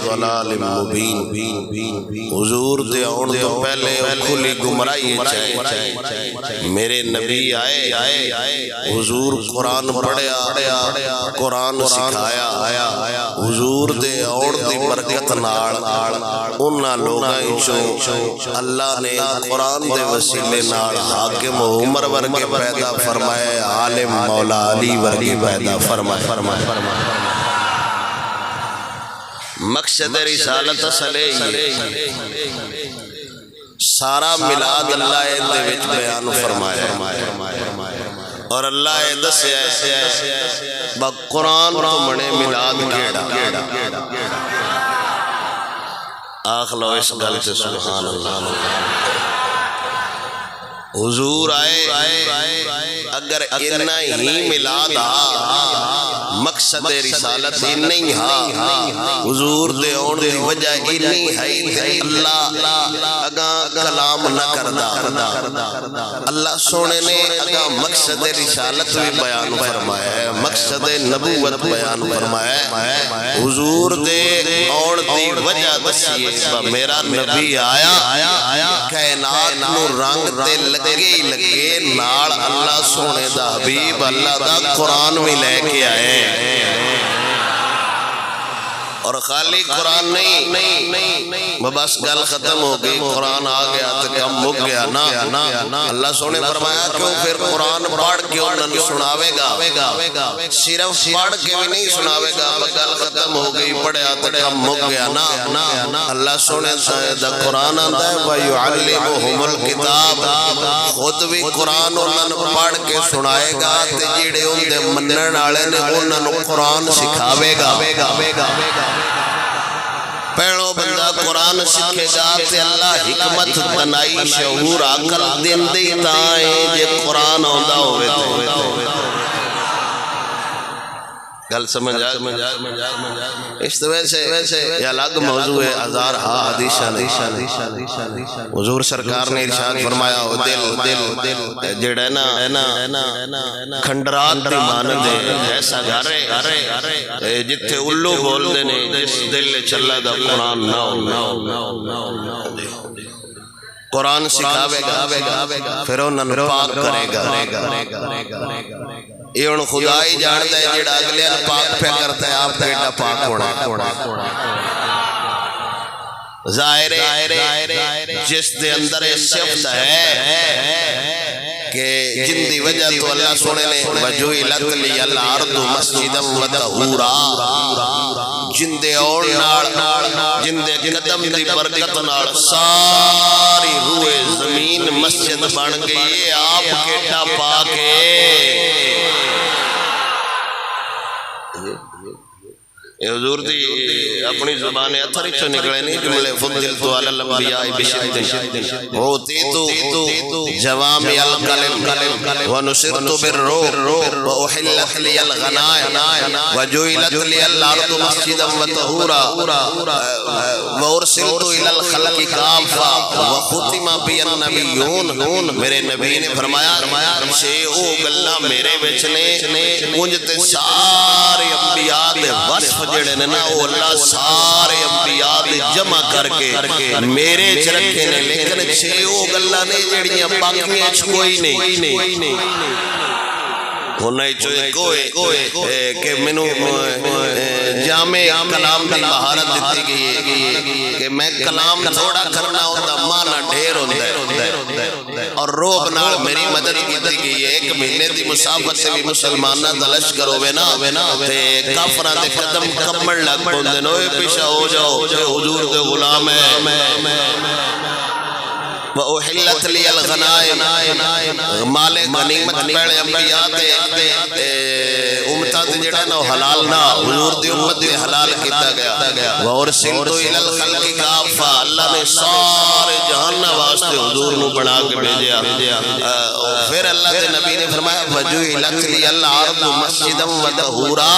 ضلال مبین حضور دے آن تو پہلے کھلی گمرائی چاہے میرے نبی آئے حضور قرآن پڑھیا قرآن سکھایا حضور دے آن دی برکت نال انہاں لوگاں چوں اللہ نے قرآن دے وسیلے نال حاکم عمر ورگے پیدا فرمائے عالم مولا علی ورگے پیدا فرمائے مقصد رسالت اصلے سارا ملاد اللہ دے وچ بیان فرمایا اور اللہ دسیا با قرآن تو منے ملاد کیڑا آخ لو اس گل سے سبحان اللہ حضور آئے اگر اتنا ہی ملاد مقصد رسالت نہیں حضور دے اون دی وجہ نہیں ہے اللہ اگاں کلام نہ کردا اللہ سونے نے اگاں مقصد رسالت بھی بیان فرمایا ہے مقصد نبوت بیان فرمایا ہے حضور دے اون دی وجہ دسیے میرا نبی آیا کائنات نو رنگ تے لگے نال اللہ سونے دا حبیب اللہ دا قرآن بھی لے کے آئے اور خالی قرآن نہیں بس گل ختم ہو گئی قرآن آ گیا تو کم مک گیا نا اللہ سونے فرمایا کیوں پھر قرآن پڑھ کے انہوں نے سناوے گا صرف پڑھ کے بھی نہیں سناوے گا گل ختم ہو گئی پڑھیا تو کم مک گیا نا اللہ سونے دا قرآن آتا ہے وَيُعَلِّمُهُمُ الْكِتَابَ خود بھی قرآن انہوں نے پڑھ کے سنائے گا تے جیڑے ان دے منن والے نے انہوں نے قرآن سکھاوے گا پہلو بندہ قرآن سکھے گا تے اللہ حکمت تنائی شعور عقل دین دے تائیں جے قرآن آندا ہوئے گل سمجھ اس طرح سے یہ الگ موضوع ہے ہزار حدیثاں حضور سرکار نے ارشاد فرمایا دل جڑا نا کھنڈرات دی مانند ہے ایسا گھر جتھے الو بول دے نے جس دل چلا دا قرآن نہ قرآن سکھاوے گا پھر انہوں پاک کرے گا یہ ان خدا ہی جانتا ہے جیڑا اگلے پاک پہ کرتا ہے آپ پیٹا پاک ہونا ظاہر جس دے اندر صفت ہے کہ جن دی وجہ تو اللہ سونے نے وَجُعِلَتْ لِيَ الْأَرْضُ مَسْجِدًا وَطَهُورًا جن دے اور جن دے قدم دی برکت نال ساری روئے زمین مسجد بن گئی یہ آپ کیٹا پاک ہے حضور دی اپنی زبان اتھری چو نکلے نہیں جملے فضلتو علی الانبیاء بشدن اوتیتو جوامی الکلم ونصرتو بالروح وأحلت لی الغنائم وجوئلت لی الارض مسجدا وطہورا وارسلتو الى الخلق کافا وختم بی النبیون میرے نبی نے فرمایا شیعو گلہ میرے بچنے انجتے سارے انبیاء دے وصف جڑے نے نا وہ اللہ سارے انبیاء دے جمع کر کے میرے چرکے نے لیکن چھے وہ گلہ نے جڑیاں باقیاں کوئی نہیں ہونا چوئے کوئے کہ منو جامع کلام دی مہارت دیتی گئی کہ میں کلام تھوڑا کرنا ہوتا مانا ڈھیر ہوتا ہے اور روح نال میری مدد کی گئی ہے ایک مہینے دی مسافت سے بھی مسلمانہ دلش کرو نا تے کافرہ دے قدم کمڑ لگ پوندے نوے پیشہ ہو جاؤ حضور دے غلام ہے وَأُحِلَّتْ لِيَ الْغَنَائِمْ مال غنیمت پہلے انبیاء دے امتات جڑا نا حلال نا حضور دی امت دے حلال کیتا گیا وَأُرْسِلْتُ إِلَى الْخَلْقِ كَافَّةً اللہ نے سارے جہان واسطے حضور نو بنا کے بھیجیا پھر اللہ کے نبی نے فرمایا وَجُعِلَتْ لِيَ الْأَرْضُ مَسْجِدًا وَطَهُورًا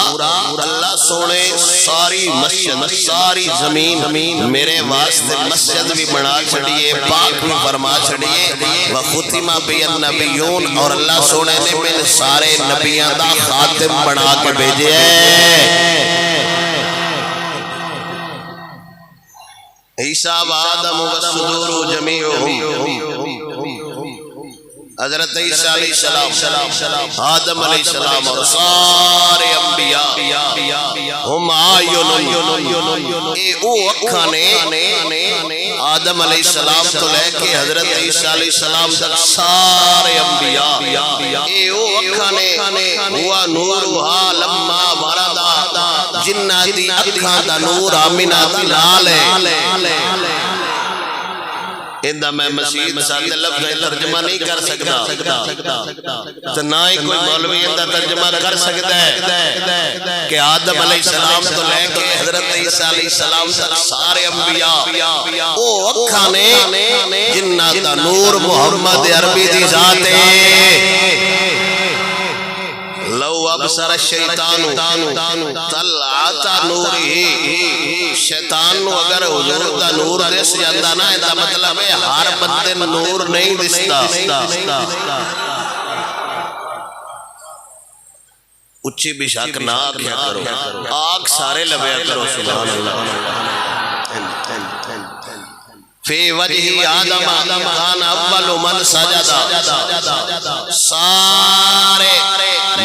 اللہ سونے ساری مسجد ساری زمین میرے واسطے مسجد بھی بنا چھڑیے پاک بھی فرما چھڑیے وَخُتِمَ بِيَ النَّبِيُّونَ اور اللہ سونے نے میں سارے نبیان دا خاتم بنا کے بھیجے عیسیٰ و آدم والصدور جمیعہم، حضرت عیسیٰ علیہ السلام، آدم علیہ السلام اور سارے انبیاء ہم آئین، اے او اکھا نے آدم علیہ السلام تو لے کے حضرت عیسیٰ علیہ السلام تک سارے انبیاء، اے او اکھا نے ہوا نورہا لما وردا، جناتی اکھا دا نور آمینہ دی نال ہے۔ اندہ میں مسیح ساتھ لفظ ترجمہ نہیں کر سکتا، تو نہ ہی کوئی مولوی اندہ ترجمہ کر سکتا ہے کہ آدم علیہ السلام تو لے کے حضرت عیسیٰ علیہ السلام تک سارے انبیاء او اکھا نے جنہ دا نور محمد عربی دی ذات ہے۔ لو ابصر الشیطان طلعت نورہ، شیطان نو اگر حضور دا نور دس جاندہ نا، ایدہ مطلب ہے ہر بندے نور نہیں دستا۔ اچھی بھی شک نہ آکھیا کرو، آگ سارے لبیا کرو، سبحان اللہ۔ فی وجہ آدم کان اول من سجدہ، سارے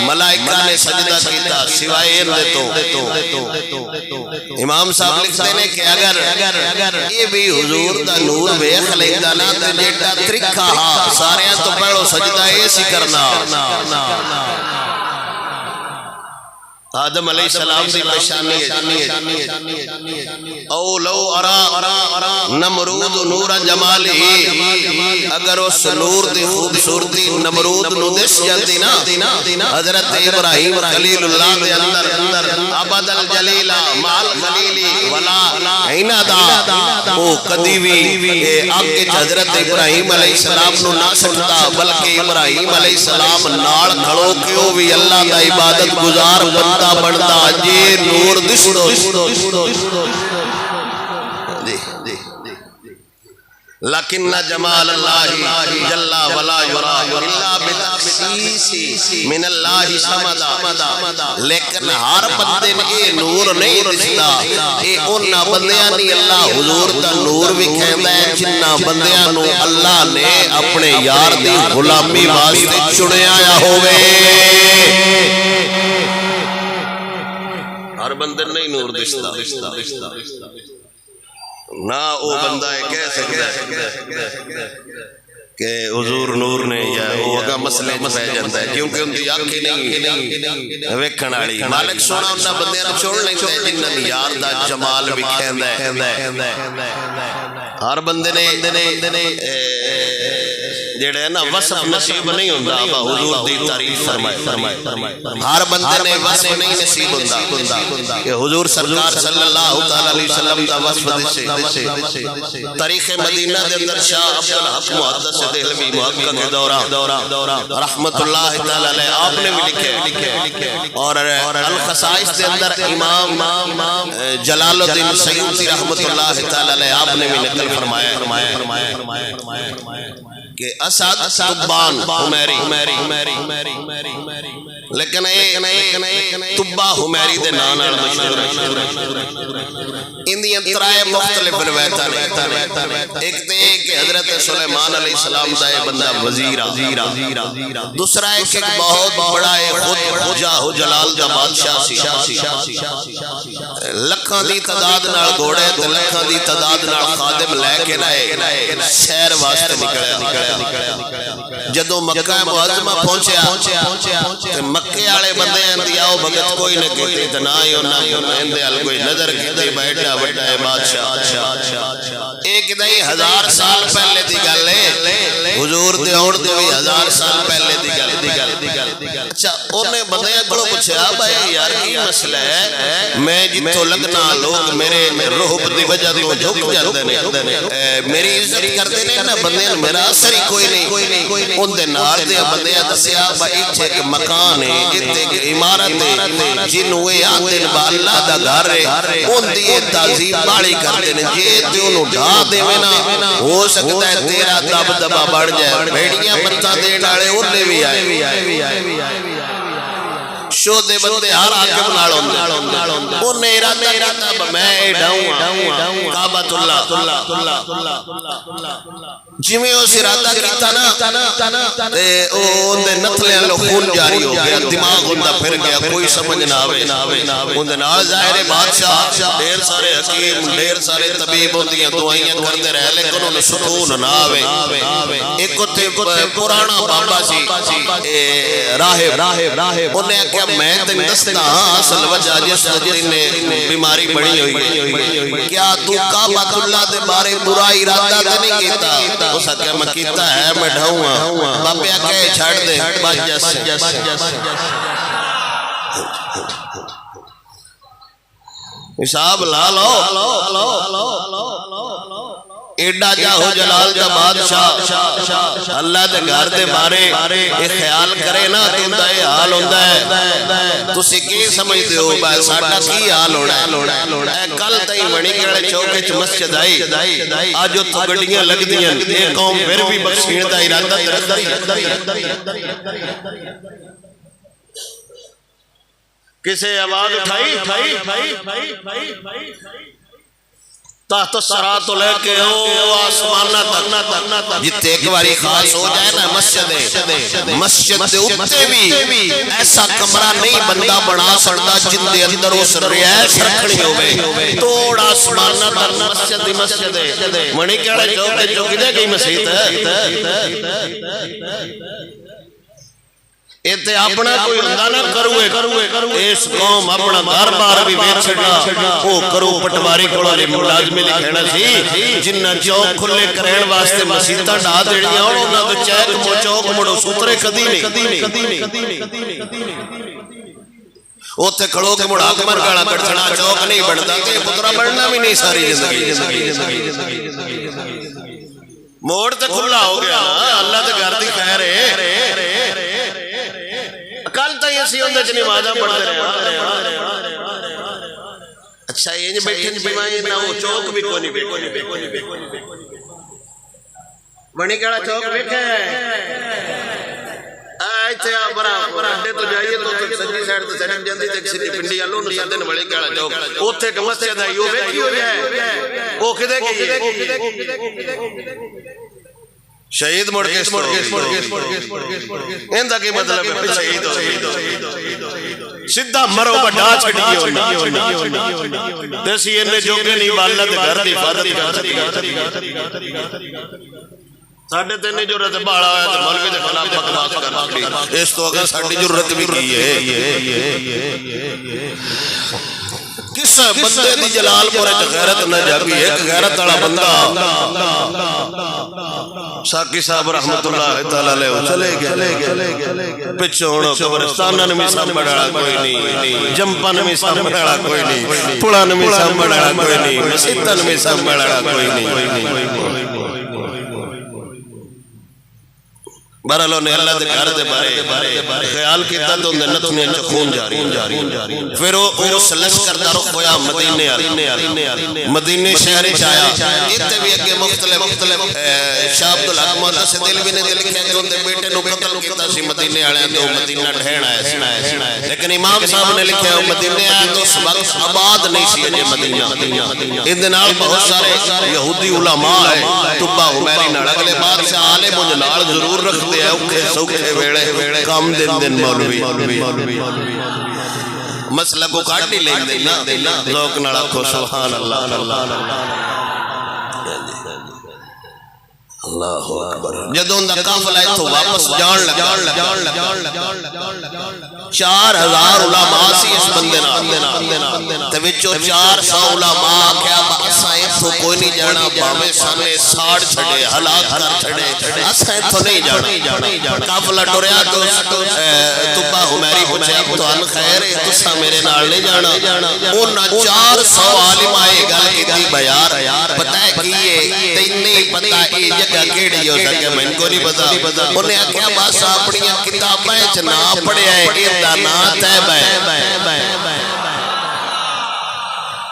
ملائکہ نے سجدہ کیتا سوائے تو امام صاحب لکھتے ہیں کہ اگر یہ بھی حضور دا نور ویکھ لیندہ نا تے جیڑا ترکھا ہا سارے تو پڑھو سجدہ ایسی کرنا۔ آدم علیہ السلام دی پہچانی ہے، او لو ارا نمرود نور جمالی، اگر اس نور دی خوبصورتی نمرود نو دس جاتی نا، حضرت ابراہیم خلیل اللہ دے اندر عبد الجلیل مال خلیلی ولا اینا دا، او قدیوی آگے حضرت ابراہیم علیہ السلام نو نہ سکتا، بلکہ ابراہیم علیہ السلام ناڑ کھڑو کیوں بھی اللہ دا عبادت گزار بندہ بڑھتا جی نور دسدو، لیکن جمال اللہ جل ولا یرا الا بتخصیص من اللہ سمدا، لیکن ہر بندے نے نور نہیں دستا، اے انہاں بندیاں نہیں اللہ حضور دا نور وکھیندا ہے جنہاں بندیاں نو اللہ نے اپنے یار دی غلامی واسطے چنیا ہووے۔ ہر بندے نہیں نور دستا، نہ او بندہ کہہ سکتا ہے کہ حضور نور نے یا وہ اگا مسئلے پہ جاتا ہے، کیونکہ ان کی آنکھیں نہیں ویکھن والی۔ مالک سونا انہاں بندے نوں چھوڑ لیندے ہیں جنہاں نے یار دا جمال وکھیندا ہے۔ ہر بندے نے جڑے ہے نا وصف نصیب نہیں ہوندا، حضور دی تعریف فرمائے، ہر بندے نے وصف نہیں نصیب ہوندا کہ حضور سرکار صلی اللہ تعالی علیہ وسلم دا وصف دسے۔ تاریخ مدینہ دے اندر شاہ عبد الحق محدث دہلوی محقق دورہ رحمت اللہ تعالی علیہ آپ نے بھی لکھے، اور الخصائص دے اندر امام جلال الدین سیوطی رحمت اللہ تعالی علیہ آپ نے بھی نقل فرمایا کہ اسد تبان حمیری، لیکن تبا حمیری دے نام نال مشہور ان دی ترائے مختلف روایتاں نے۔ ایک تے کہ حضرت سلیمان علیہ السلام دا یہ بندہ وزیر، دوسرا ہے کہ بہت بڑا خود جاہ و جلال دا بادشاہ سی، لکھاں دی تعداد نال گھوڑے تے لکھاں دی تعداد نال خادم لے کے رہے سیر واسطے نکلیا۔ جدو مکہ معظمہ پہنچیا مکے والے بندے اندی آؤ بھگت کوئی نہ کہتے تے نہ ہی انہاں اندے ال کوئی نظر کیتے بیٹھا بڑا ہے بادشاہ۔ ایک دئی 1000 سال پہلے دی گل ہے، حضور دے اون دے بھی 1000 سال پہلے دی گل۔ اچھا انہیں بندیاں کولوں پوچھیا بھائی یار کی مسئلہ ہے، میں جتھوں لگنا لوگ میرے رہب دی وجہ تو جھک جاندے نے، میری عزت کردے نے نا بندے، میرا اثر ہی کوئی نہیں۔ ان دے نال دے بندیاں دسیا بھائی ایتھے ایک مکان ہے، ایتھے ایک عمارت ہے جنوں اے آندے نے اللہ دا گھر ہے، ان دی تعظیم بالی کردے نے، جے تے اونوں ڈھا دیویں نا ہو سکتا ہے تیرا دبدبا بڑھ جائے۔ بھیڑیاں متاں دین والے اونے بھی آئے، شودے بندے ہر حاکم نال ہوندے، اونے ارادہ کیتا میں ڈاؤں کعبہ جویں اس ارادہ کیتا نا تے اون دے نتھلے لو خون جاری ہو گیا دماغ ہوندا پھر گیا کوئی سمجھ نہ آوے اون دے نال ظاہر بادشاہ ڈھیر سارے حکیم ڈھیر سارے طبیب ہوندیاں دوائیاں کردے رہے لیکن انہوں سکون نہ آوے ایک تے پرانا بابا سی راہب انہیں کہا میں تے دستا ہاں اصل وجہ جس نے بیماری بڑی ہوئی کیا تو کعبۃ اللہ دے بارے برا ارادہ تے نہیں کیتا اس کہا میں کیتا ہے میں ڈھاؤں بابے کہے چھڑ دے بچ جس حساب لا لو ایڈا جاہو جلال دا بادشاہ اللہ دے گھر دے بارے ایک خیال کرے نا تو اندہ یہ حال ہوندہ ہے تو سکی سمجھ دے ہو بھائی ساٹھا کی حال ہونا ہے کل تائی منی کڑے چوکے چھ مسجد آئی آجو تو گڑیاں لگ دیاں ایک قوم پھر بھی بخشین دا ارادہ رکھ کسے آواز اٹھائی تحت الصراط لے کے آسمانہ تک جتے ایک باری خاص ہو جائے نا مسجد دے اتے بھی ایسا کمرہ نہیں بندہ بنا سکتا جن دے اندر اس ریاض رکھنی ہوئے توڑ آسمانہ تک مسجد منی کہڑے چوکے دے گئی مسجد ایتے اپنا کوئی اندہ نہ کروے اس قوم اپنا گھر بار بھی بیچ چھڑا وہ کرو پٹواری کڑواری ملازمی لکھینا سی جنہ چوک کھلے کرین واسطے مسیطہ ڈھا دیڑیاں اور انہاں تو چیک مو چوک مڑو سوترے کدی نہیں اوتے کھڑو کے مڑا کمر گاڑا کڑچنا چوک نہیں بڑھتا کہ پترہ بڑھنا بھی نہیں ساری زندگی موڑ تے کھلا ہو گیا اللہ تے گھر دی خیر ہے کل تائی اسی ہوندے چنی مادہ پڑھتے رہے اچھا یہ جو بیٹھے جمائیں نا وہ چوک بھی کونی بیٹھے بڑی کڑا چوک بیٹھے آئے تھے آپ برا اڈے تو جائیے تو سجی سائڈ تو سجی جاندی تک سری پنڈی آلو نو ساتھے بڑی کڑا چوک اوتھے کمس سے دا یو بیٹھی ہو جائے وہ کدے کی شہید مڑ کے اندہ کی مطلب ہے شہید ہو سدھا مرو بڑھا چھڑی ہونا دیسی انہیں جو کہ نہیں باللہ دے گھر دی فادت ساڑھے تینے جو رت باڑا ہے تو ملوی دے خلاف بکواس کرنا اس تو اگر ساڑھی جو رت بھی کی ہے کس بندے دی جلال پورے غیرت نہ جاگی ایک غیرت والا بندہ ساکی صاحب رحمت اللہ تعالیٰ علیہ چلے گئے پچھوڑو قبرستانہ نمی سامبڑا کوئی نہیں جمپا نمی سامبڑا کوئی نہیں پڑا نمی سامبڑا کوئی نہیں مسیطہ نمی سامبڑا کوئی نہیں بہرحال نے اللہ دے گھر دے بارے خیال کیتا تو نت نے خون جاری پھر وہ سلس کرتا رخ ہویا مدینے شہر چایا اتنے بھی اگے مختلف شاہ عبدالحق مولا سے دل بھی نے دل کیا کہ ان دے بیٹے نو قتل کیتا سی مدینے آلے تو مدینہ ڈھین آئے لیکن امام صاحب نے لکھا ہے مدینے آئے تو اس وقت آباد نہیں سی اجے مدینہ ان دنال بہت سارے یہودی علماء ہے تبا حمیری نڑ اگلے بعد سے عالم و جلال ضرور رکھ دے اوکے سوکھے ویڑے کام دن مولوی مسئلہ کو کاٹی لیں دینا لوگ نڑا کو سبحان اللہ اللہ اکبر جدوں دا کافلہ ہے تو واپس جان لگا 4000 علماء سی اس بندے نا توچو 400 علماء کیا باسا ایتھو کوئی نہیں جانا باوے سانے ساڑ چھڑے ہلاک کر چھڑے اسا ایتھو نہیں جانا کافلہ ٹوریا تو تبا حمیری پوچھے اب تو ان خیر ہے تسا میرے نال نہیں جانا انہا 400 عالم آئے گا کتی بیار پتہ ہے کیے تین نہیں پتہ ای جگہ کیڑی ہو سکے میں ان کو نہیں پتا انہیں کیا باسا اپنی کتابیں چنا پڑے آئے ایدہ نات ہے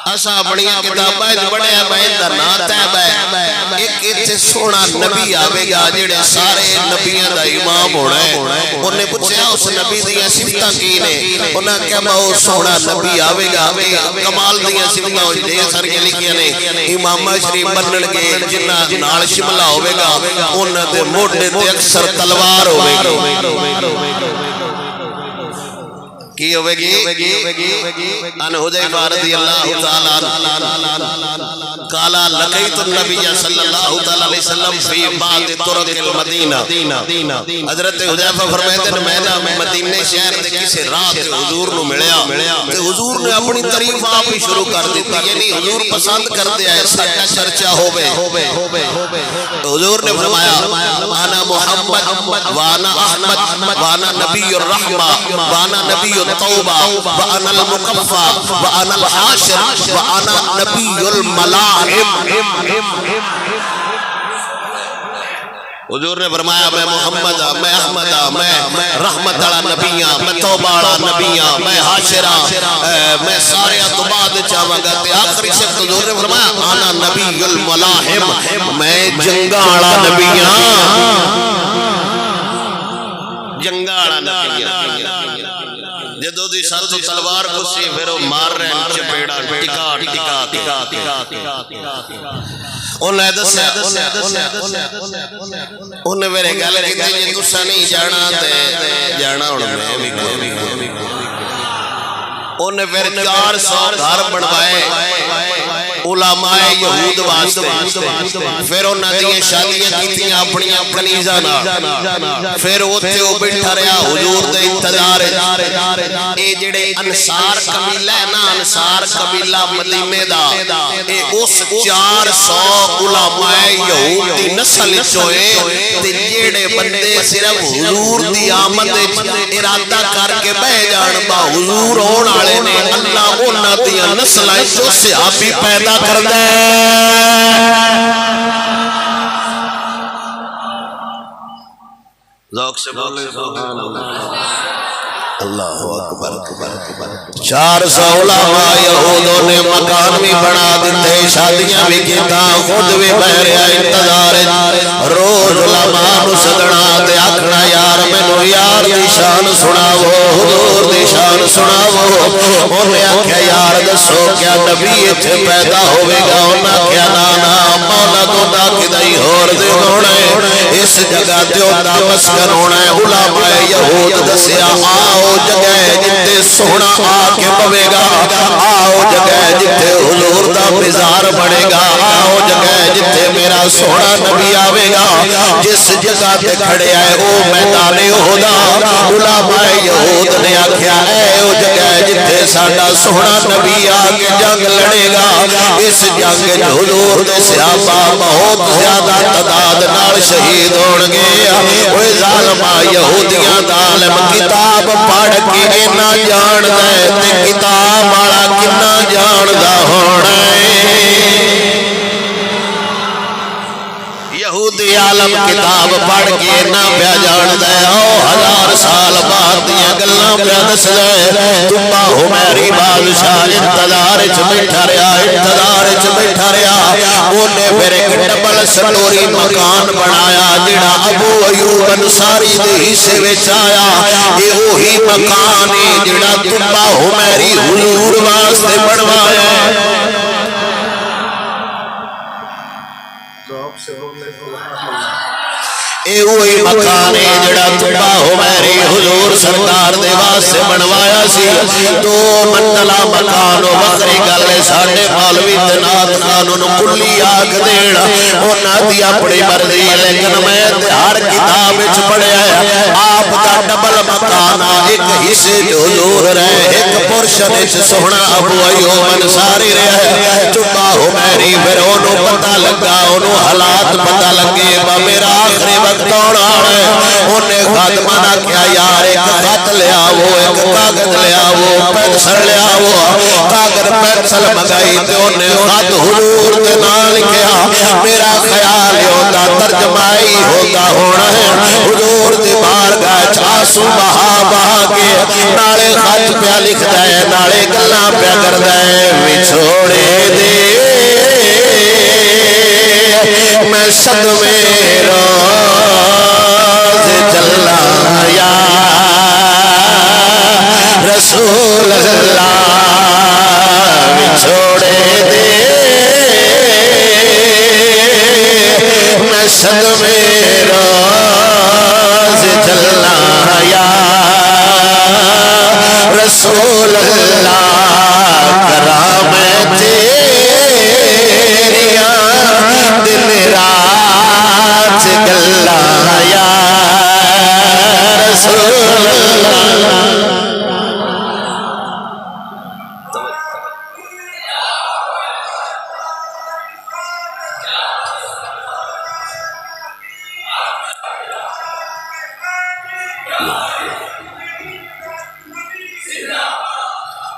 اسا اپنی کتابیں پڑے آئے ایدہ نات ہے ایک اتنے سونا نبی آئے گا جڑے سارے نبیاں دا امام ہونا ہے. انہیں پوچھا اس نبی دیاں صفتاں کی نے؟ انہاں کہا وہ سونا نبی آئے گا کمال دیاں صفتاں ہو جائے سارے لکھیاں نے. امام شریف بنن گے جنہ نال شملہ ہوئے گا انہاں دے موڈے تے اکثر تلوار ہوئے گی. کی ہوئے گی ان حذیفہ رضی اللہ تعالیٰ قال لقیت النبی صلی اللہ علیہ وسلم فی بعض طرق المدینہ. حضرت حذیفہ فرماتے ہیں میں نے مدینے شہر دے کسی رات حضور نو ملیا تے حضور نے اپنی تعریف آپ ہی شروع کر دی یعنی حضور پسند کرتے ہیں سچا چرچا ہوے. حضور نے فرمایا انا محمد وانا احمد وانا نبی الرحمہ وانا نبی التوبہ وانا المقفى وانا الحاشر وانا نبی الملاحم. حضور نے فرمایا میں محمد ہاں میں احمد ہاں میں رحمت والا نبی ہاں میں توبہ والا نبی ہاں میں حاشر ہاں میں سارے تو بعد چاہواں گا تے آخری شخص حضور نے فرمایا انا نبی الملاحم میں جنگاں والا نبی ہاں. جنگاں والا نبی ہاں. جدو دی سر تو تلوار کسی پھر وہ مار رہے ہیں چپیڑا ٹکا ٹکا ٹکا ٹکا. انہیں دسیا انہیں میرے گل کی جی تسا نہیں جانا تے جانا ہوں میں بھی کوئی. انہیں پھر 400 گھر بنوائے علماء یہود واسطے. پھر انہاں دی شادیاں کیتیاں اپنی کنیزاں نال. پھر اوتھے او بیٹھا رہیا حضور دے انتظار. اے جڑے انصار قبیلہ ہے نا انصار قبیلہ مدینے دا اے اس 400 علماء یہود دی نسل چوئے تے جڑے بندے صرف حضور دی آمد وچ ارادہ کر کے بیٹھ جان با حضور ہون والے نے اللہ انہاں دی نسلاں چوں صحابی پیدا کردہ ذوق سے بولے سبحان اللہ اکبر. 400 علماء یہودوں نے مکان بھی بنا دیتے شادیاں بھی کیتا خود بھی بہ رہا انتظار. روز علماء نو سدنا تے آکھنا یار مینوں یار دی شان سناؤ حضور دی شان سناؤ. انہیں آکھیا یار دسو کیا نبی ایتھے پیدا ہوئے گا؟ انہیں آکھیا نا مولا تہاڈا کدی ہور دے ہونا ہے اس جگہ تے اوندا مسکن ہونا ہے. علماء یہود دسیا آؤ جگہ جتے سونا آ کے پوے گا آؤ جگہ جتے حضور دا مزار بڑھے گا آؤ جگہ جتے میرا سونا نبی آوے گا. جس جگہ تے کھڑے آئے او میدان احد. علماء یہود نے آکھیا اے او جگہ جتے ساڈا سونا نبی آ کے جنگ لڑے گا. اس جنگ وچ حضور دے صحابہ بہت زیادہ تعداد نال شہید ہون گے. اوے ظالما یہودیاں دا عالم کتاب پڑھ کے اینا جان دے تے کتاب والا کنا جاندا ہونا ہے. یہودی عالم کتاب پڑھ کے اینا پیا جان دے او 1000 سال بعد دیاں گلاں پیا دس دے. تبا حمیری بادشاہ انتظار وچ بیٹھا رہیا اونے پھر ایک ڈبل سٹوری مکان بنایا جڑا ابو ایوب انصاری دے حصے وچ آیا. اے وہی مکان ہے جڑا تبا حمیری حضور واسطے بنوایا. اے وہی مکان ہے جڑا تبا حمیری حضور سرکار دے واسطے بنوایا سی. 2 منزلہ مکان وکری گل ساڈے مولوی تے نات قانون کلی آکھ دین انہاں دی اپنی مرضی لیکن میں تے ہر کتاب وچ پڑھیا ہے آپ دا ڈبل مکان ایک حصے جو حضور رہے ایک پورشن وچ سونا ابو ایوب انصاری رہے. تبا حمیری پھر اونوں پتہ لگا اونوں حالات پتہ لگے با میرا آخری وقت آنا ہے. انہیں خادمہ نہ کیا یار ایک خط لے آو ایک کاغذ لے آو پینسل لے آو. کاغذ پینسل منگائی تے انہیں خط حضور کے نال لکھیا. میرا خیال ہوتا ترجمائی ہوتا ہونا ہے حضور دی بارگاہ آنسو بہا بہا کے نالے خط پیا لکھ دے نالے گلاں پیا کر دے وچھوڑے دے میں صدمے روز چلا یا رسول اللہ چھوڑے دے میں صدمے روز چلا یا رسول اللہ کرام تیریاں دن رات گلا یا رسول اللہ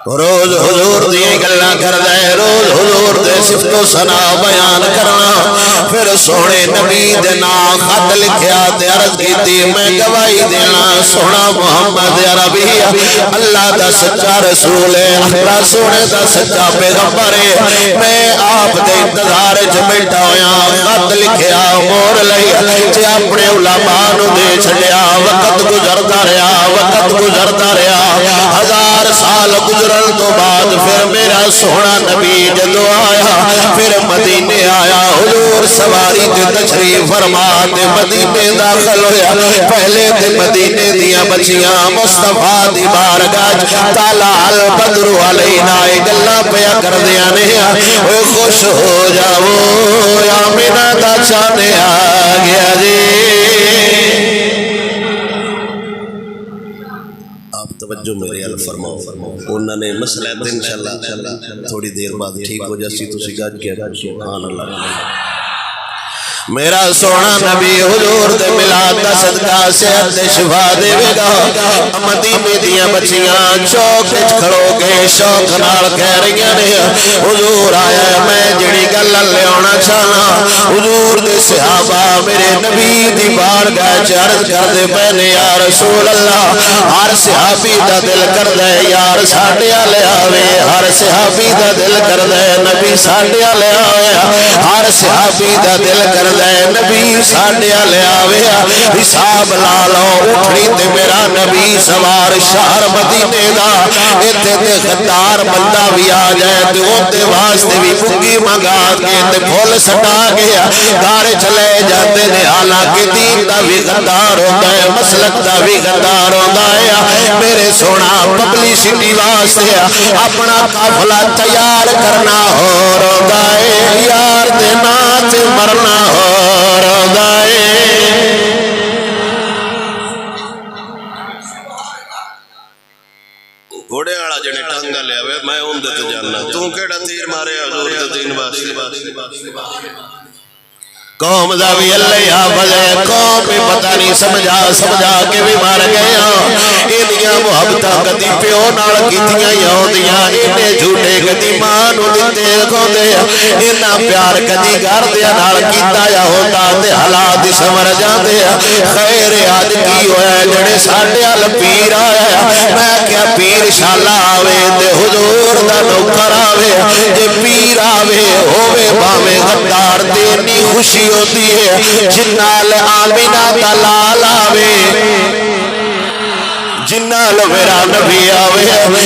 روز حضور دی گلاں کردا ہے روز حضور دے صفت و ثنا بیان کرنا پھر سونے نبی دے نام خط لکھیا تے عرض کیتی میں گواہی دینا سونا محمد عربی اللہ دا سچا رسول ہے اللہ سونے دا سچا پیغمبر ہے میں آپ دے انتظار وچ بیٹھا ہویا خط لکھیا مور لئی تے اپنے علماء نو دے چھڈیا وقت گزردا رہیا ہزار سال گزر تو بعد پھر میرا سونا نبی جدو آیا پھر مدینے آیا حضور سواری تے تشریف فرما تے مدینے داخل ہویا پہلے تے مدینے دیا بچیاں مصطفیٰ دی بارگاہ طلع البدر علینا گلاں پیا کر دیا نے اوے خوش ہو جاؤ آمینہ دا چانے آ گیا جی توجہ میرے ال فرماؤ انہوں نے مسئلہ انشاءاللہ تھوڑی دیر بعد ٹھیک ہو جاسی تو گج کیا سبحان اللہ میرا سونا نبی حضور دے ملاد دا صدقہ صحت دے شفا دے گا مدینے دیاں بچیاں چوک وچ کھڑو کے شوق نال کہہ رہیاں نے حضور آیا میں جڑی گل لیاونا چاہنا حضور دے صحابہ میرے نبی دی بارگاہ وچ عرض کردے پے نے یا رسول اللہ ہر صحابی دا دل کردا ہے یار ساڈے والے آوے ہر صحابی دا دل کردا ہے نبی ساڈے والے آوے ہر صحابی دا دل کردا نبی ساڈے والے آوے حساب لا لو اٹھنی تے میرا نبی سوار شہر مدینے دا ایتھے تے غدار بندہ بھی آ جائے تے اوتے واسطے بھی بھنگی منگا کے تے پھول سٹا گیا گھر چلے جاندے نے حالانکہ دین دا بھی غدار ہوندا ہے مسلک دا بھی غدار ہوندا ہے میرے سونا پبلسٹی واسطے اپنا قافلہ تیار کرنا ہو رہا ہے یار دے نام تے مرنا ہو گھوڑے والا جڑے ٹانگا لے آوے میں اون دے تے جاننا تو کیڑا تیر مارے حضور دے دین واسطے قوم دا بھی اللہ حافظ ہے قوم بھی پتہ نہیں سمجھا کے بھی مار گئے انہیاں محبتاں کدی پیو نال کیتیاں ہوندیاں اینے جھوٹے کدی ماں نوں دتے کھوندے انہاں پیار کدی گھر دیاں نال کیتا یا ہوندا تے حالات سمر جاندے خیر اج کی ہویا جڑے ساڈے ال پیر آیا میں کیا پیر شالا آوے تے حضور دا نوکر آوے جے پیر آوے ہووے باویں غدار دینی خوشی ہوتی ہے جنال آمینہ دا لال آوے جنال میرا نبی آوے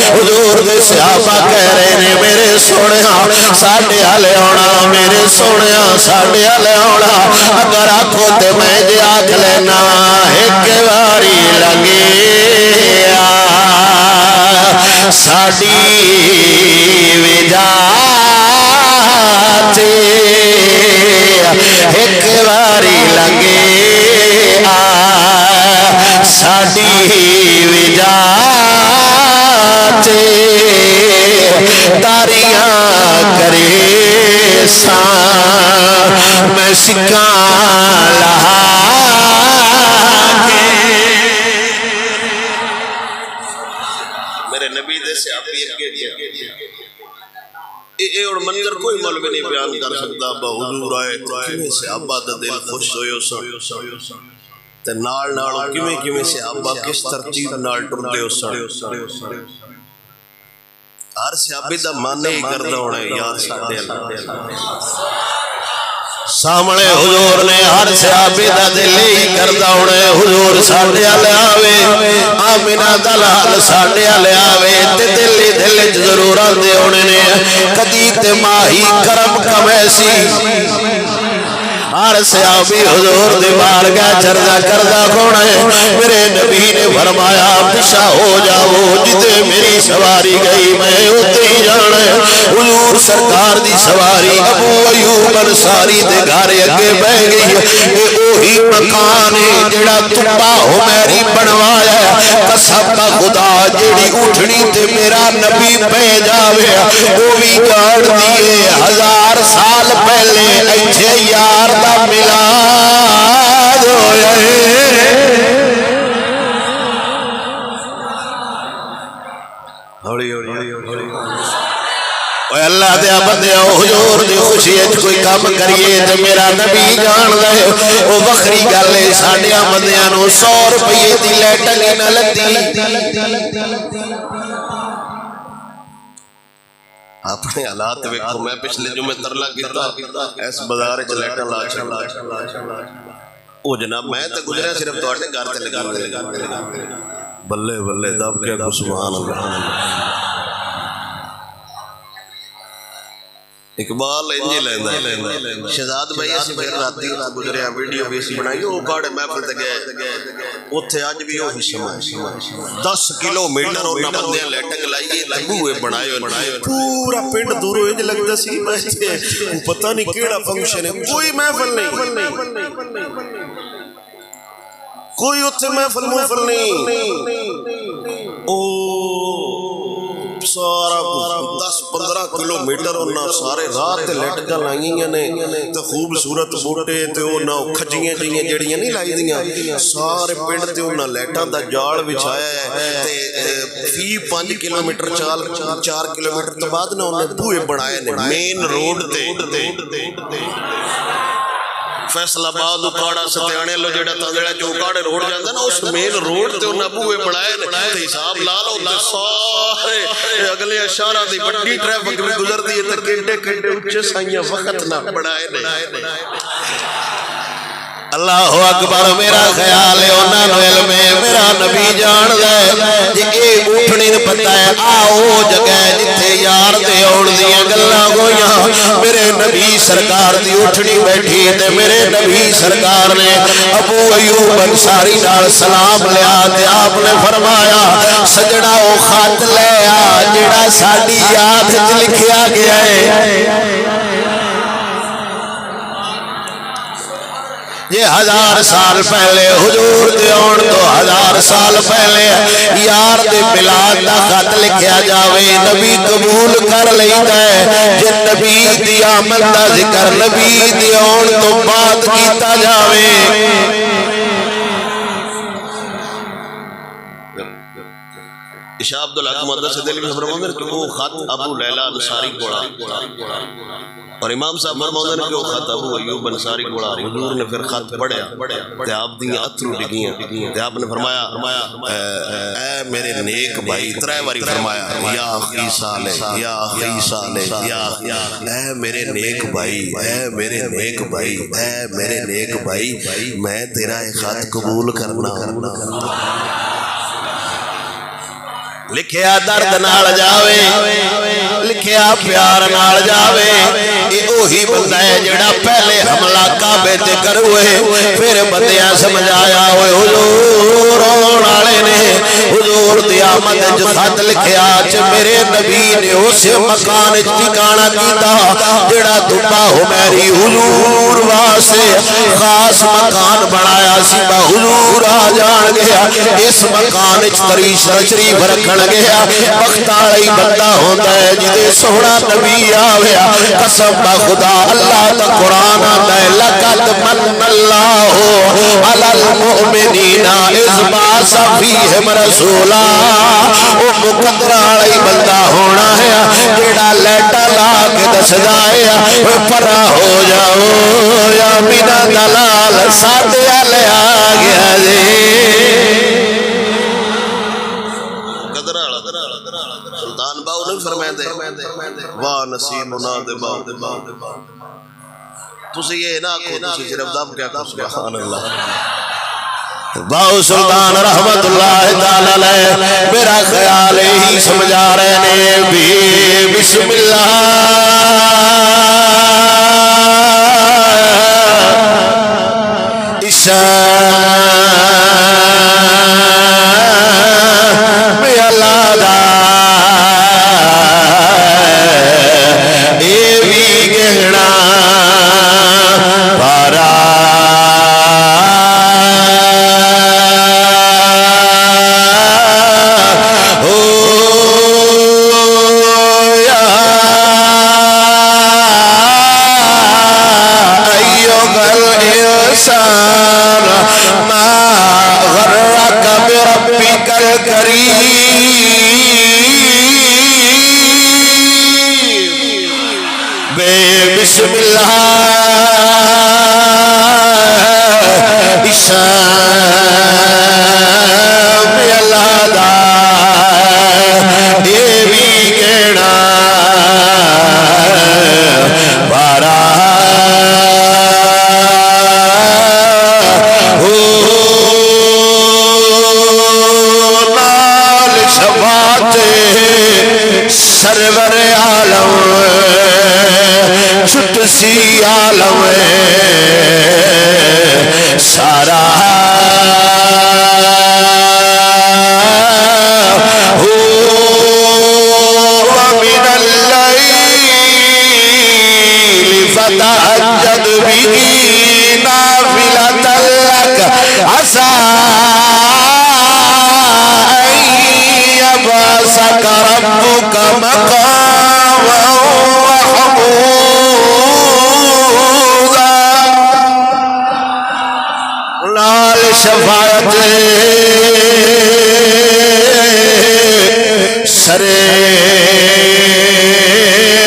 حضور دے صحابہ کہہ رہے نے میرے سونیا ساڈے والے آنا میرے سونیا ساڈے والے آنا اگر آکھو تے میں جے آکھ لینا ایک واری لگے ساڈی وجاتے ایک واری لگے ساڈی وجاتے تاریاں کرے سان میں سکاں لہا میرے نبی دے سے آپ یہ اے اور منظر کوئی مولوی نہیں بیان کر سکتا حضور آئے تو کیویں صحابہ دا دل خوش ہوئے تے نال کیویں صحابہ کس ترتیب نال ٹردے ہر صحابی دا من ہی کردا ہونا ہے یار سامنے حضور نے ہر صحابی دا دل ہی کردا ہونا حضور ساڈے والے آوے آمینہ دا لال ساڈے والے آوے تے دل ہی دل وچ ضرور آندے ہونے نے کدی تے ماہی کرم کمیسی ہر صحابی حضور دی بارگاہ چردا کردا کون ہے میرے نبی نے فرمایا پیچھے ہو جاؤ جتے میری سواری گئی میں اوتے ہی جانا ہے حضور سرکار دی سواری ابو ایوب انصاری دے گھر اگے بیٹھ گئی اے اوہی مکان ہے جڑا تبا حمیری بنوایا ہے قسم خدا جیڑی اٹھنی تے میرا نبی پہ جاوے وہ بھی جان دیے 1000 سال پہلے ایتھے یار دا میلاد ہویا اے اللہ دے بندے حضور دی خوشی وچ کوئی کام کریے تے میرا نبی جان دے او وکھری گل ہے ساڈیاں بندیاں نو 100 روپے دی لیٹنگ نہ لدی اپنے حالات ویکھو میں پچھلے جمعے ترلا کیتا اس بازار وچ لیٹن لا چھڑا او جناب میں تے گزریا صرف تواڈے گھر تے لگا بلے بلے دب کے سبحان اللہ اقبال انجی لیندا شہزاد بھائی اسی پھر راتی گزریا ویڈیو بھی اسی بنائی او کاڑے محفل تے گئے اوتھے اج بھی وہی سما 10 کلومیٹر انہاں بندیاں لیٹنگ لائی تبوے بنائے پورا پنڈ دوروں انج لگدا سی میں پتہ نہیں کیڑا فنکشن ہے کوئی محفل نہیں کوئی اوتھے محفل نہیں او سارا 10-15 کلومیٹر انہاں سارے راہ تے لٹکاں لائیاں نے تے خوبصورت بوٹے تے انہاں کھجیاں جیاں جڑیاں نہیں لائی دیاں سارے پنڈ تے انہاں لائٹاں دا جال وچھایا ہے تے فی 5 کلومیٹر 4 کلومیٹر تو بعد نہ انہاں بوئے بنائے نے مین روڈ تے فیصل آباد اکاڑا ستیانے لو جڑا تاندڑا جو اکاڑے روڈ جاندا نا اس مین روڈ تے انہاں بوئے بنائے تے حساب لا لو تے سارے اگلے اشارہ دی بڑی ٹریفک بھی گزردی ہے تے کیڈے کیڈے اونچے سائیاں وقت نہ بنائے نے اللہ اکبر میرا خیال ہے انہاں نو علم ہے میرا نبی جان دے جے اے اٹھنی نہ پتہ ہے آؤ جگہ جتھے یار دے اون دیاں گلاں ہویاں میرے نبی سرکار دی اٹھنی بیٹھی تے میرے نبی سرکار نے ابو ایوب انصاری نال سلام لیا تے آپ نے فرمایا سجنا او خط لے آ جڑا ساڈی یاد وچ لکھیا گیا ہے یہ 1000 سال پہلے حضور دے آن تو 1000 سال پہلے یار دے ملاد دا خط لکھیا جاوے نبی قبول کر لیندا ہے جے نبی دی آمد دا ذکر نبی دے آن تو بعد کیتا جاوے شاہ عبدالحق مدرس دل میں فرماندے کہ وہ خط ابو لیلہ انصاری کوڑا اور امام صاحب فرماندے نے کہ وہ خط ابو ایوب انصاری کوڑا حضور نے پھر خط پڑھیا تے آپ دی اتھرو ڈگیاں تے آپ نے فرمایا اے میرے نیک بھائی 3 باری فرمایا یا اخی صالح یا اخی صالح یا اے میرے نیک بھائی اے میرے نیک بھائی اے میرے نیک بھائی میں تیرا ایک خط قبول کرنا لکھیا درد نال جاوے لکھیا پیار نال جاوے اے اوہی بندہ ہے جڑا پہلے حملہ کعبے تے کروے پھر بندیاں سمجھایا ہوئے حضور آن والے نے حضور دی آمد وچ خط لکھیا چ میرے نبی نے اس مکان وچ ٹھکانہ کیتا جڑا دبا حمیری حضور واسطے خاص مکان بنایا سی با حضور آ جان گیا اس مکان وچ تشریف رکھن گیا وقت والی بندہ ہوتا ہے جدے سونا نبی آویا قسم با خدا اللہ دا قرآن آتا ہے لقد من اللہ علی المؤمنین اذ بعث فیہم رسولا وہ مقدر والی بندہ ہونا ہے جڑا لیٹا لا کے دس جائے پرا ہو جاؤ یا مینا دلال ساڈے والے آ گیا جی سلطان باؤ نہیں فرمائے دے واہ نصیب نہ دے باؤ تسی یہ نہ آکھو تسی صرف دب کیا کہو سبحان اللہ باؤ سلطان رحمت اللہ تعالی علیہ میرا خیال ہی سمجھا رہے نے بھی بسم اللہ بسم اللہ عشاء میں اللہ دا یہ بھی گیڑا بارا نال شفاعت سرور عالم چھٹ سی عالم سارا ومن اللیل فتہجد به نافلۃ لک عسى ان یبعثک ربک مقاما شفاعت سرے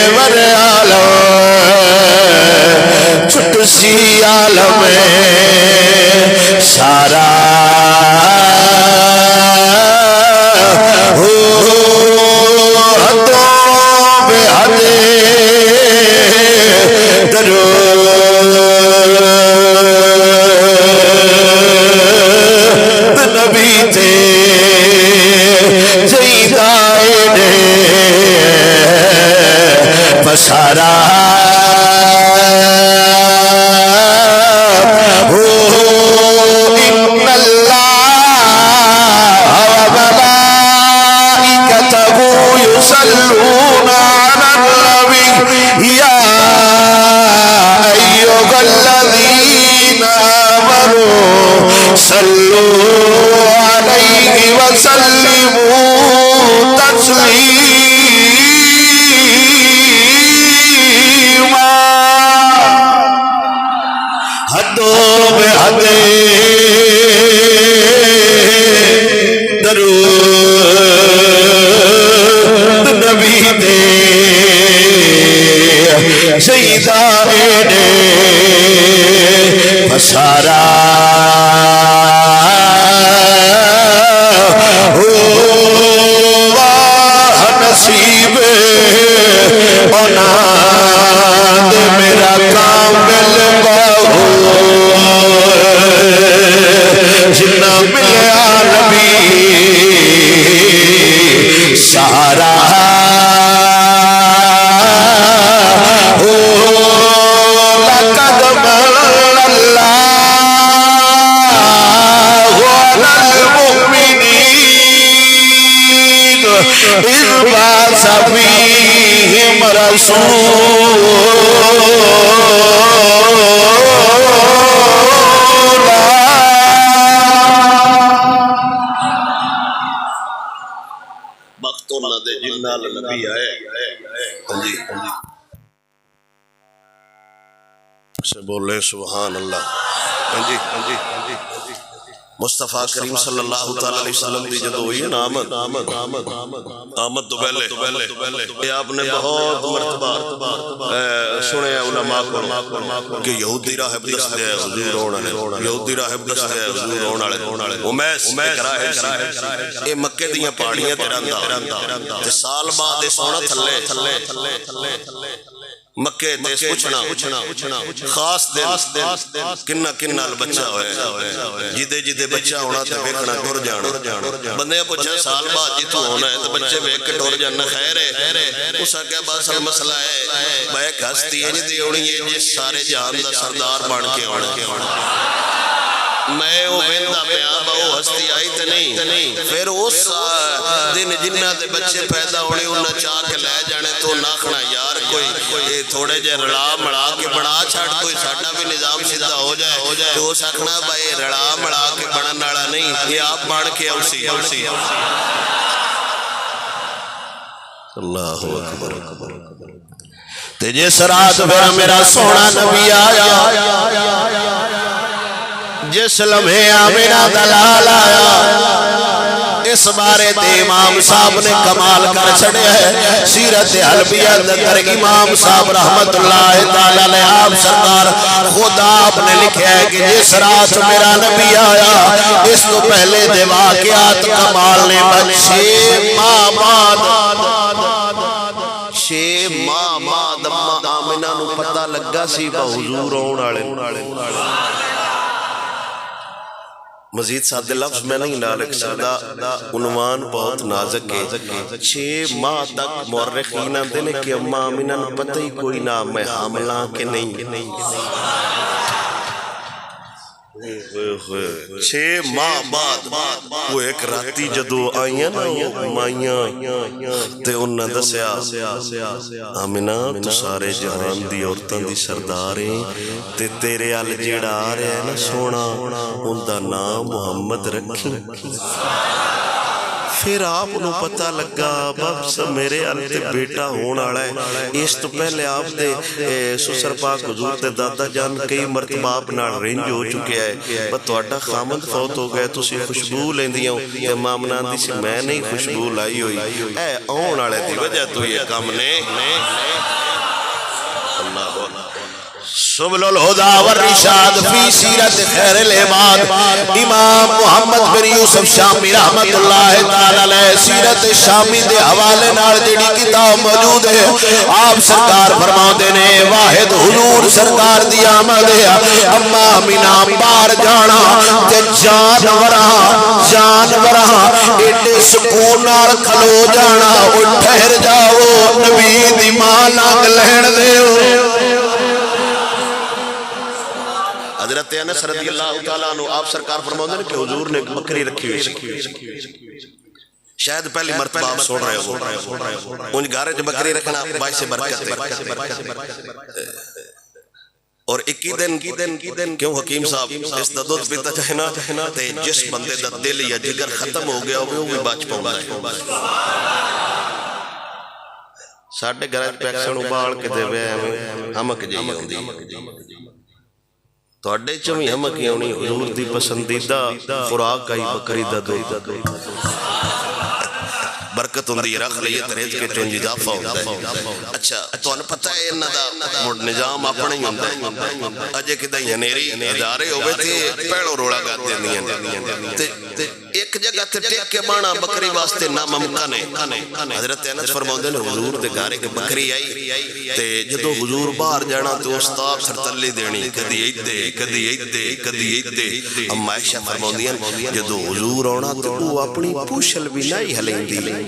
ور عالم چھٹ سی عالم سارا حدوں بے حد نبی تے جیدائے نے پسارا ان اللہ وملائکتہ یصلون علی النبی یا ایھا الذین آمنوا صلوا علیہ وسلموا تسلیما حدوں بے حد درود نبی دے سیدائے نے پسارا نصیب اولاد میرا کامل بہو جنہ ملیا نبی سہارا لقد من اللہ علی المؤمنین اذ بعث فیہم رسولا مختونہ دے جنہ نبی آئے سے بولے سبحان اللہ مصطفیٰ کریم صلی اللہ علیہ وسلم دی جدو ہوئی ہے نا آمد تو پہلے یہ آپ نے بہت مرتبہ سنے علماء کو کہ یہودی راہب دستے ہیں حضور ہونے یہودی راہب دستے ہیں حضور ہونے امیس راہب یہ مکہ دیاں پاڑیاں تیراندہ سال بعد سونا تھلے مکے تے پوچھنا خاص دن کنہ کنہ بچہ ہوئے جدے جدے بچہ ہونا تے ویکھنا ٹر جانا بندے پوچھا سال بعد جتوں ہونا ہے تو بچے ویکھ کے ٹر جانا خیر ہے اس آگے بس مسئلہ ہے بھائی ایک ہستی ہے جدی ہونی ہے جس سارے جہان دا سردار بن کے ہونا میں وہ ویندہ پیان با وہ ہستی آئی تے نہیں پھر اس دن جنہ دے بچے پیدا ہونے انہاں چاہ کے لے جانے تو ناکھنا یار کوئی تھوڑے جے رڑا مڑا کے بڑا چھاڑ کوئی ساڑھا بھی نظام سیدھا ہو جائے تو اس آکھنا بھائی رڑا مڑا کے بڑا ناڑا نہیں یہ آپ بڑھ کے اوسی اللہ اکبر تجھے سرات پھر میرا سونا نبی آیا جس لمحے آمینہ دلال آیا اس بارے تے امام صاحب نے کمال کر چھڑے ہے سیرت حلبیہ در امام صاحب رحمت اللہ تعالیٰ علیہ آپ سرکار خدا آپ نے لکھے ہے کہ جس رات میرا نبی آیا اس تو پہلے دے واقعات کمال نے بچے ماں بعد اماں آمینہ نو پتہ لگا سی با حضور آنے مزید سادہ لفظ میں نہیں نالک سادہ عنوان بہت نازک ہے 6 ماہ تک مورخین دینے کہ اماں آمینہ نے پتہ ہی کوئی نہ میں حاملہ کے نہیں 6 ماہ بعد وہ ایک راتی جدو آئیاں نا مائیاں تے انہاں دسیا آمینہ تو سارے جہان دی عورتاں دی سرداریں تے تیرے آل جیڑا آ رہے ہیں نا سونا ان دا نام محمد رکھیں پھر آپ انہوں پتہ لگا بابس میرے آلتے بیٹا ہونا ہے اس تو پہلے آپ دے سسر پاک حضور تے دادا جان کئی مرتبہ آپ نال رینج ہو چکے ہیں بس توڑا خامد فوت ہو گئے تو سی خوشبو لیں دیاں تے مامنان دی سی میں نہیں خوشبو لائی ہوئی اے ہونا ہے دی وجہ تو یہ کام نے اللہ سبل الہدا والرشاد فی سیرت خیر العباد امام محمد بن یوسف شامی رحمت اللہ تعالی علیہ سیرت شامی دے حوالے نال جڑی کتاب موجود ہے آپ سرکار فرماؤ دینے واحد حضور سرکار دی آمد ہے اما آمینہ بار جانا تے جانوراں ایڈے سکون نال کھلو جانا اور ٹھہر جاؤ نبی دی ماں لنگ لہن دے حضرت انس رضی اللہ تعالیٰ عنہ آپ سرکار فرماؤں نے کہ حضور نے بکری رکھی ہوئی سی شاید پہلی مرتبہ آپ سوڑ رہے ہو ان گارے جو بکری رکھنا باعث برکت ہے اور 21 دن کیوں حکیم صاحب اس دا دودھ پیتا چاہنا تے جس بندے دا دل یا جگر ختم ہو گیا وہ بھی باچ پاؤں گا ساڑھے گرائج پیکسن ابال کے دے وے ہمک جائی ہوندی تو اڈے چویں ہمکی ہونی حضور دی پسندیدہ خوراک آئی بکری دا دودھ برکت ہوندی رکھ لئے تریج کے چونجی دافع ہوتا ہے اچھا تو انہیں پتہ ہے انہا دا نظام اپنے ہی ہوتا ہے اجے کدہ ینیری ادارے ہوئے تھے پیڑوں روڑا گاتے نہیں ایک جگہ تے ٹیک کے بانا بکری واسطے ناممکن ہے حضرت انس فرماؤں دے حضور دے گارے کے بکری آئی تے جدو حضور باہر جانا تو استاب سرطلی دینی کدی ایتے ہم عائشہ فرماؤں دیا جدو حضور ہونا تو وہ اپنی پوشل بھی نہیں ہلیں دی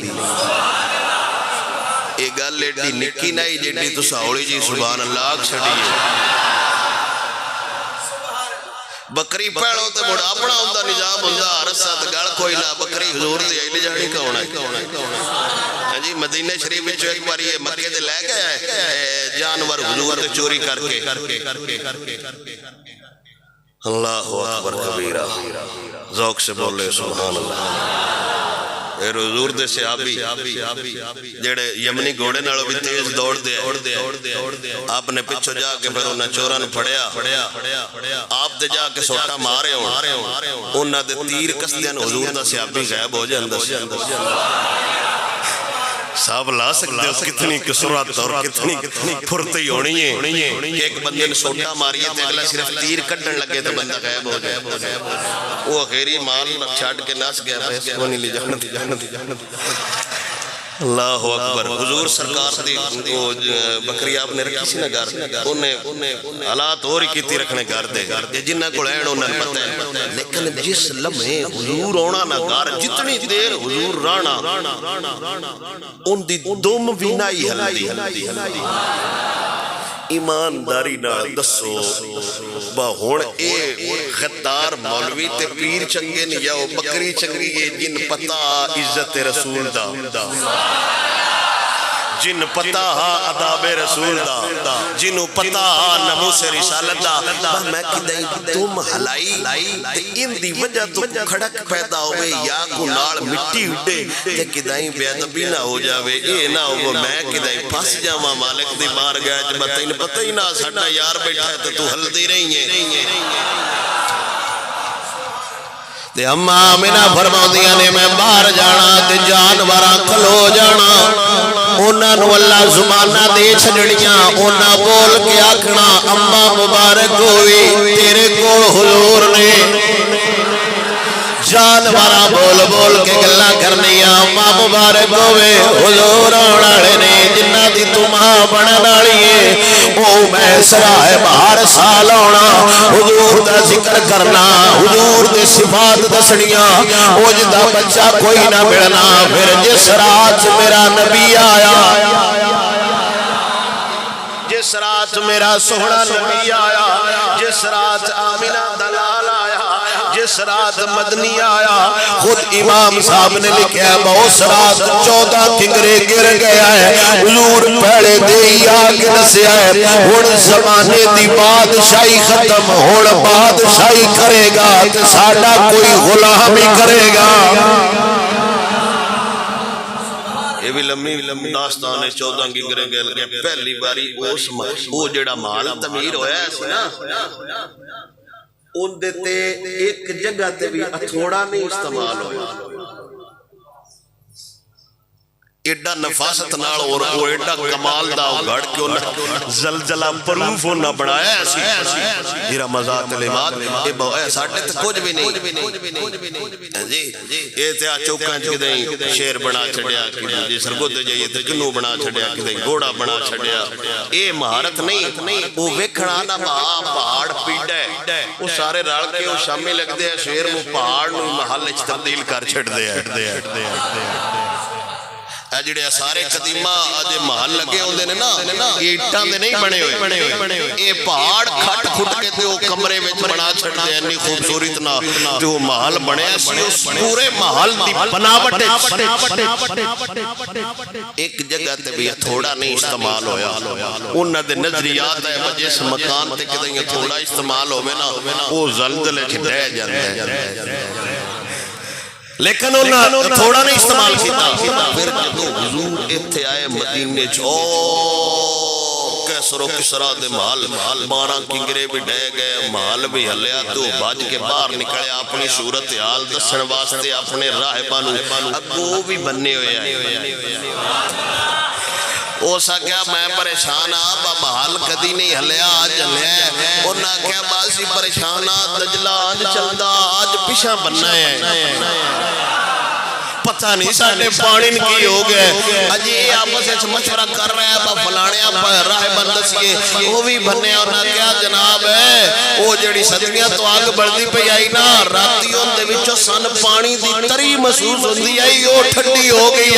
ایک گل لیڈی نکی نہیں جیڈی تو ساوڑی جی سبحان اللہ چھڑی ہے بکری پیڑوں تے مڑا اپنا ہوندہ نظام ہوندہ رسات گڑ کوئی نہ بکری حضور دے آئی لے جاڑی کون ہے جی مدینہ شریف بچو ایک بار یہ مکہ دے لے گیا ہے جانور حضور دے چوری کر کے اللہ اکبر کبیرہ ذوق سے بولے سبحان اللہ ایر حضور دے صحابی جڑے یمنی گھوڑے نالوں بھی تیز دوڑ دے آپ نے پچھو جا کے پھر انہیں چوران پھڑیا آپ دے جا کے سوٹا مارے ہوں انہیں دے تیر کس دین حضور دا صحابی غیب ہو جائے اندر صاحب لا سکتے ہو کتنی کسرات اور کتنی پھرتی ہونی ہے ایک بندے نے سوٹا ماری ہے اگلا صرف تیر کٹن لگے تو بندہ غیب ہو جائے وہ خیری مال چھاٹ کے ناس گیا اس کو نہیں لے جانا اللہ اکبر. حضور سرکار دی بکری آپ نے رکھی سی نا گھر، انہیں حالات اور ہی کیتی رکھنے گھر دے جنہ کو لین انہوں نے پتہ ہے. لیکن جس لمحے حضور آنا نا گھر، جتنی دیر حضور رانا ان دی دم بھی نائی ہلدی. ایمانداری نال دسو با ہن اے غدار مولوی تے پیر چنگے نہیں یا بکری چنگی ہے جن پتہ عزت رسول دا، جن پتہ اداب رسول دا، جنوں پتہ ناموس رسالت دا. میں کدیں تم ہلائی تے ان دی وجہ تو کھڑک پیدا ہوئے یا کو نال مٹی اڈے تے کدیں بے ادبی نہ ہو جاوے. اے نہ ہو میں کدیں پھس جاواں مالک دی بار گیا تے تینوں پتہ ہی نہ ساڈا یار بیٹھا ہے تے تو ہلدی رہی ہے. تے اماں آمنہ فرماؤندیاں نے میں باہر جانا تے جانوراں کھلو جانا، انہاں نو اللہ زباناں دے چھڑڑیاں، انہاں بول کے آکھنا اماں مبارک ہوئی تیرے کول حضور نے. جانوراں بول بول کے گلاں کرنیاں اماں مبارک ہوئے حضور آن والے نے جنہ دی تو ماں بنن والی ہے. او میں سرائے باہر سال آنا، حضور دا ذکر کرنا، حضور دے صفات دسنیاں، او جدا بچہ کوئی نہ ملنا. پھر جس رات میرا نبی آیا، جس رات میرا سوہنا نبی آیا، جس رات آمنہ دلال آیا، جس رات مدنی آیا، خود امام صاحب نے لکھا ہے بہت رات 14 کنگرے گر گیا ہے. حضور پہلے دے ہی آگے نسیا ہے ہون زمانے دی بادشاہی ختم، ہون بادشاہی کرے گا تے ساڈا کوئی غلام ہی کرے گا. یہ بھی لمبی داستان ہے. 14 کنگرے گر گئے. پہلی باری وہ جڑا مال تعمیر ہویا ہے نا، ان دیتے ایک جگہ تے بھی اتھوڑا نہیں استعمال ہویا. ایڈا نفاست نال اور ایڈا کمال دا گھڑ کے انہیں زلزلہ پروف ہونا بڑھایا ہے. یہ رمضات الاماد یہ ساڑھے تک کچھ بھی نہیں جی. یہ تیا چوکاں کدیں شیر بنا چھڑیا، کدیں سرگودے جائیے تے جنو بنا چھڑیا، کدیں گوڑا بنا چھڑیا. یہ مہارت نہیں، وہ ویکھنا نا پہاڑ پیڑا ہے، وہ سارے رال کے وہ شامی لگ دے شیر وہ پہاڑ نو محل اچھ تبدیل کر چھڑ دے. جڑے سارے قدیمہ آجے محل لگے ہوندے نے نا، یہ اٹھاں دے نہیں بنے ہوئے، یہ پہاڑ کھٹ کھٹ کے تے وہ کمرے وچ بنا چھڑ دے انی خوبصورت نا جو محل بنے سی. اس پورے محل دی بناوٹ ایک جگہ تے بھی تھوڑا نہیں استعمال ہویا. انہاں دے نظریات ہے جس مکان تے کدیں تھوڑا استعمال ہوے نا وہ زلزلے چ ڈہ جاندا ہے. لیکن انہاں تھوڑا نہیں استعمال کیتا. پھر جدو حضور اتھے آئے مدینے کیسر و کسرا دے محل 12 کنگرے بھی ڈے گئے، محل بھی ہلیا تو بھاج کے باہر نکلے اپنی صورت حال دسن واسطے اپنے راہبانو اگو بھی بننے ہوئے آئے. او سا کیا میں پریشان آبا محل کدی نہیں ہلیا آج ہلیا. انہاں کیا باسی پریشان دجلہ آج چلدا آج پیشہ بننا ہے. پتہ نہیں ساڑھے پانی کی ہو گئے. اجی آپس سے مشورہ کر رہے ہیں با فلانے آپ راہ بندسیے وہ بھی بننے ہونا کیا جناب ہے. وہ جڑی صدیاں تو آگ بڑھتی پہ آئی نا راتیوں دے وچوں سن پانی دی تری محسوس ہوندی آئی وہ ٹھنڈی ہو گئی.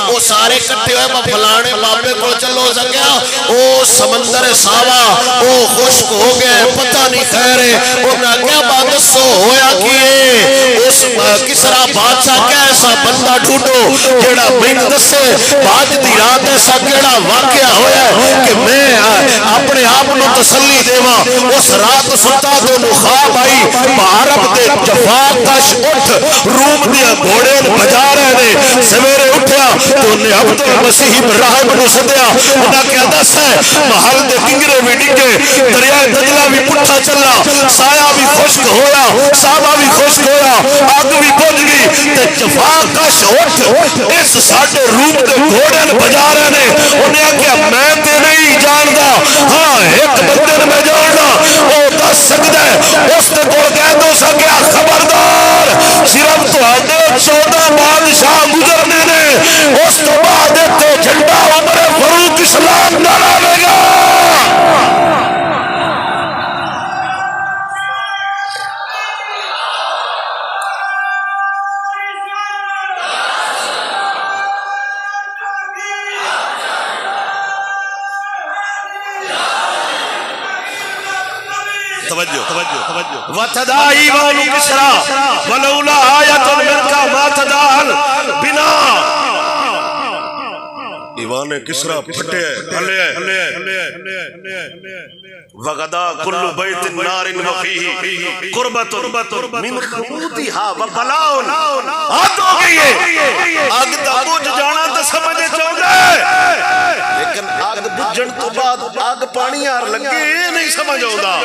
وہ سارے کٹھے ہوئے با فلانے بابے کو چلو سکیا. وہ سمندر ساوا وہ خشک ہو گئے. پتہ نہیں خیر ہے انہاں کیا بادسو ہویا کیے. اس کسرا بادشاہ کیسا بندہ ڈھونڈو جیڑا بین دسے باج دی رات ایسا کیڑا واقعہ ہویا ہے کہ میں اپنے آپ نو تسلی دیواں. اس رات ستا دونوں خواب آئی معرب دے جفاکش اٹھ روم دیا گھوڑے بجا رہے نے. سویرے اٹھیا تو انہیں عبد المسیح راہب نو سدیا. انہاں کیا دس ہے محل دے کنگرے بھی ڈنگے دریائے دجلہ بھی پٹھا چلا سایہ بھی خشک ہویا سابہ بھی خشک ہویا آگ بھی بجھ گئی تے جفاکش اٹھ اس ساڑھے روم دے گھوڑے بجا رہے نے. انہیں کیا میں تے نہیں جاندہ ہاں ایک بندے میں جاندہ وہ دس سکتا ہے. اس تے کو کہہ دو سکیا خبردار صرف تو آدھے 14 بادشاہ گزرنے نے اس تو بعد توجہ وتدا ایوان کسرا ولولا آیت من کا ما تدال بنا ایوان کسرا پھٹے وغدا کل بیت نار وفیہ قربت من خمودہا وبلاؤن آگ ہو گئی ہے آگ دا بجھ جانا تو سمجھے چاہتے لیکن آگ بجھن تو بعد آگ پانی آر لگے نہیں سمجھ ہوتا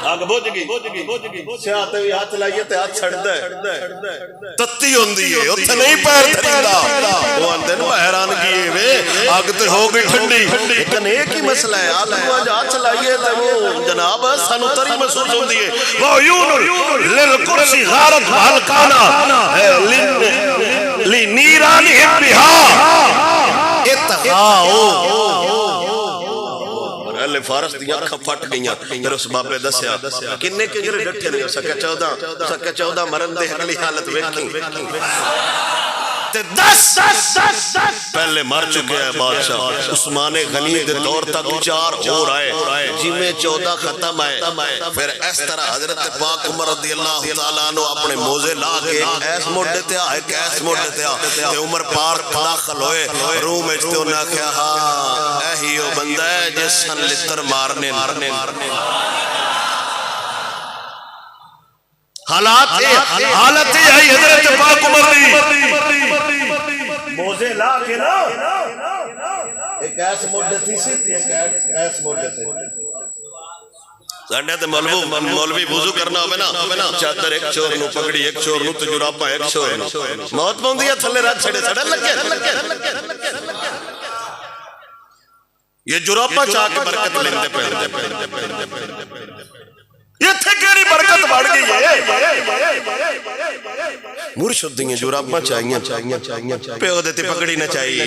آگ بجھ گئی سیاہتے ہوئی ہاتھ لائیے تے ہاتھ چھڑ دے تتی ہوندی ہے اتھے نہیں پیر دھریندا وہ اندے نو حیران کیے وے آگ تے ہو گئی ٹھنڈی لیکن ایک ہی مسئلہ ہے آگ کو آج ہاتھ لائیے تے وہ جناب سانو تری محسوس ہوندی ہے وَعْيُونٌ لِلْقُرْسِ غَارَتْ وَحَلْقَانَا لِنِيرَانِهِمْ بِهَا اتغاؤ اہل فارس دیا اکھاں پھٹ گئیاں پھر اس باپ نے دسیا کنے کے جرے ڈٹھے نہیں ہو سکے 14 مرن دے اگلی حالت ویکھیں پہلے مر چکے ہیں بادشاہ عثمان غنی دے دور تک 4 اور آئے جی میں 14 ختم آئے پھر اس طرح حضرت پاک عمر رضی اللہ تعالیٰ عنہ اپنے موزے لا کے ایک ایس موڑے تے آئے ایک ایس موڑے تے آئے عمر پارک داخل ہوئے روم اجتے انہاں کیا ہاں ایہی وہ بندہ ہے جس سن لتر مارنے حالت ہے حضرت پاک عمر دی موزے لا کے نا ایک ایس موڑے تھی سی ایک ایس موڑے تھی سانڈے تے مولوی وضو کرنا ہوئے نا چادر ایک چور نو پگڑی ایک چور نو تجرابہ ایک چور نو موت پوندی ہے تھلے رات چھڑے سڑے لگے یہ جرابہ چاہ کے برکت لیندے پہندے یہ تھے کیڑی برکت بڑھ گئی ہے مرشد دیئے جرابہ چاہیے پیو دیتے پکڑی نہ چاہیے